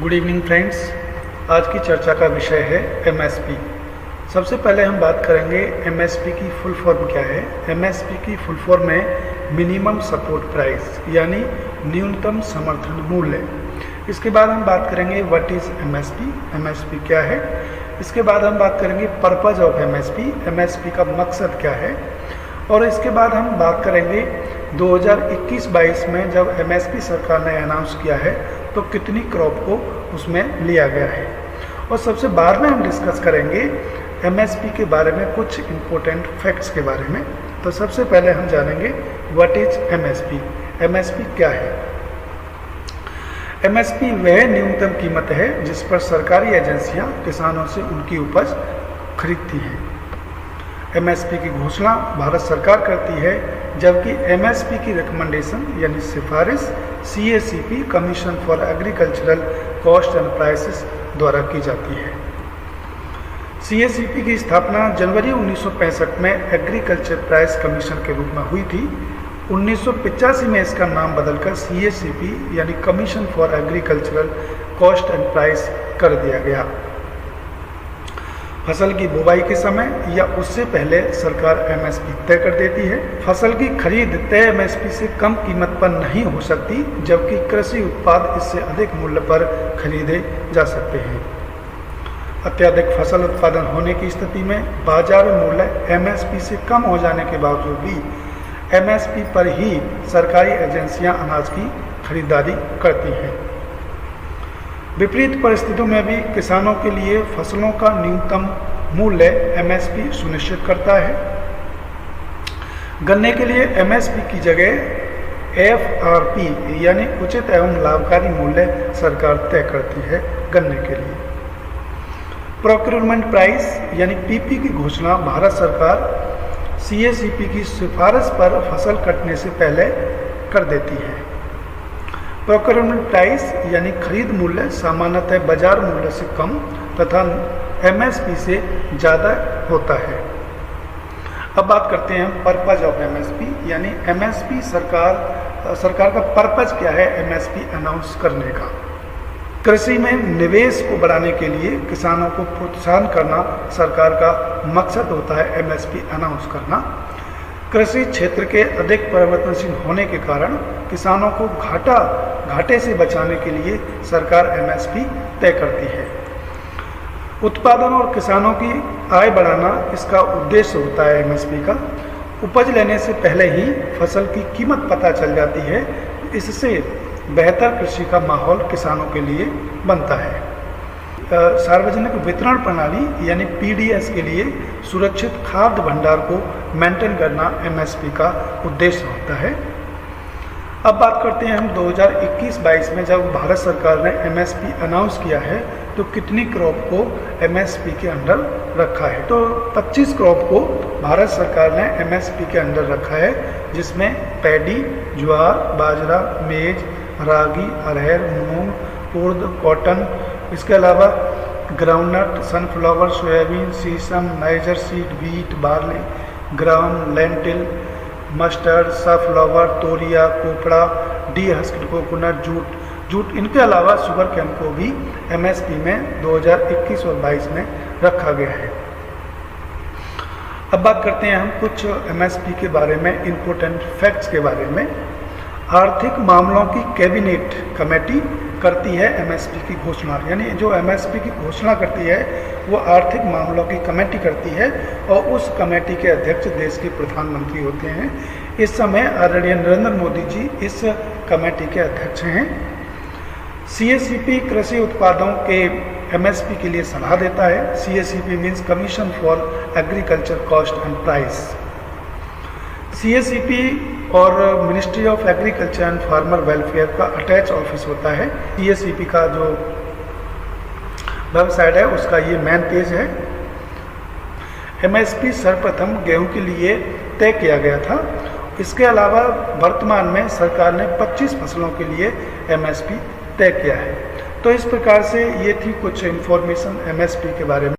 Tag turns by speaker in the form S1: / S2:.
S1: Good evening friends. आज की चर्चा का विषय है एमएसपी। सबसे पहले हम बात करेंगे एमएसपी की फुल फॉर्म क्या है। एमएसपी की फुल फॉर्म है मिनिमम सपोर्ट प्राइस, यानी न्यूनतम समर्थन मूल्य। इसके बाद हम बात करेंगे व्हाट इज़ एमएसपी, एमएसपी क्या है। इसके बाद हम बात करेंगे पर्पज़ ऑफ एमएसपी, एमएसपी का मकसद क्या है। और इसके बाद हम बात करेंगे 2021-22 में जब एमएसपी सरकार ने अनाउंस किया है तो कितनी क्रॉप को उसमें लिया गया है। और सबसे बाद में हम डिस्कस करेंगे एमएसपी के बारे में कुछ इम्पोर्टेंट फैक्ट्स के बारे में। तो सबसे पहले हम जानेंगे व्हाट इज एमएसपी, एमएसपी क्या है। एमएसपी वह न्यूनतम कीमत है जिस पर सरकारी एजेंसियां किसानों से उनकी उपज खरीदती हैं। एमएसपी की घोषणा भारत सरकार करती है, जबकि एमएसपी की रिकमेंडेशन यानी सिफारिश CACP commission for agricultural cost and prices द्वारा की जाती है। सीएसीपी की स्थापना जनवरी 1965 में एग्रीकल्चर प्राइस कमीशन के रूप में हुई थी। 1985 में इसका नाम बदलकर सीएसीपी यानी commission for agricultural cost and price कर दिया गया। फसल की बुवाई के समय या उससे पहले सरकार एमएसपी तय कर देती है। फसल की खरीद तय एमएसपी से कम कीमत पर नहीं हो सकती, जबकि कृषि उत्पाद इससे अधिक मूल्य पर खरीदे जा सकते हैं। अत्यधिक फसल उत्पादन होने की स्थिति में बाजार मूल्य एमएसपी से कम हो जाने के बावजूद भी एमएसपी पर ही सरकारी एजेंसियां अनाज की खरीदारी करती हैं। विपरीत परिस्थितियों में भी किसानों के लिए फसलों का न्यूनतम मूल्य एमएसपी सुनिश्चित करता है। गन्ने के लिए एमएसपी की जगह एफआरपी यानी उचित एवं लाभकारी मूल्य सरकार तय करती है गन्ने के लिए। प्रोक्योरमेंट प्राइस यानी पीपी की घोषणा भारत सरकार सीएसीपी की सिफारिश पर फसल कटने से पहले कर देती है। प्रोक्योरमेंट प्राइस यानी खरीद मूल्य सामान्यतः बाजार मूल्य से कम तथा एमएसपी से ज़्यादा होता है। अब बात करते हैं पर्पज ऑफ एमएसपी, यानी एमएसपी सरकार का पर्पज क्या है एमएसपी अनाउंस करने का। कृषि में निवेश को बढ़ाने के लिए किसानों को प्रोत्साहन करना सरकार का मकसद होता है एमएसपी अनाउंस करना। कृषि क्षेत्र के अधिक परिवर्तनशील होने के कारण किसानों को घाटे से बचाने के लिए सरकार एमएसपी तय करती है। उत्पादन और किसानों की आय बढ़ाना इसका उद्देश्य होता है एमएसपी का। उपज लेने से पहले ही फसल की कीमत पता चल जाती है, इससे बेहतर कृषि का माहौल किसानों के लिए बनता है। सार्वजनिक वितरण प्रणाली यानी पीडीएस के लिए सुरक्षित खाद्य भंडार को मेंटेन करना एमएसपी का उद्देश्य होता है। अब बात करते हैं हम 2021-22 में जब भारत सरकार ने एमएसपी अनाउंस किया है तो कितनी क्रॉप को एमएसपी के अंडर रखा है। तो 25 क्रॉप को भारत सरकार ने एमएसपी के अंडर रखा है, जिसमें पैडी, ज्वार, बाजरा, मेज, रागी, अरहर, मूंग, उर्द, कॉटन, इसके अलावा groundnut, sunflower, soybean, sesame, niger seed, wheat, barley, gram, lentil, mustard, sunflower, toria, copra, dehusked coconut, jute, इनके अलावा शुगर केन को भी एमएसपी में 2021 और 22 में रखा गया है। अब बात करते हैं हम कुछ एमएसपी के बारे में इम्पोर्टेंट फैक्ट्स के बारे में। आर्थिक मामलों की कैबिनेट कमेटी करती है एमएसपी की घोषणा, यानी जो एमएसपी की घोषणा करती है वो आर्थिक मामलों की कमेटी करती है और उस कमेटी के अध्यक्ष देश के प्रधानमंत्री होते हैं। इस समय आदरणीय नरेंद्र मोदी जी इस कमेटी के अध्यक्ष हैं। सीएसीपी कृषि उत्पादों के एमएसपी के लिए सलाह देता है। CACP means commission for agriculture cost and price. CACP और ministry of agriculture and farmer welfare का अटैच ऑफिस होता है। सीएसीपी का जो वेबसाइट है उसका ये मेन पेज है। एमएसपी सर्वप्रथम गेहूं के लिए तय किया गया था। इसके अलावा वर्तमान में सरकार ने 25 फसलों के लिए एमएसपी तय किया है। तो इस प्रकार से ये थी कुछ इन्फॉर्मेशन एमएसपी के बारे में।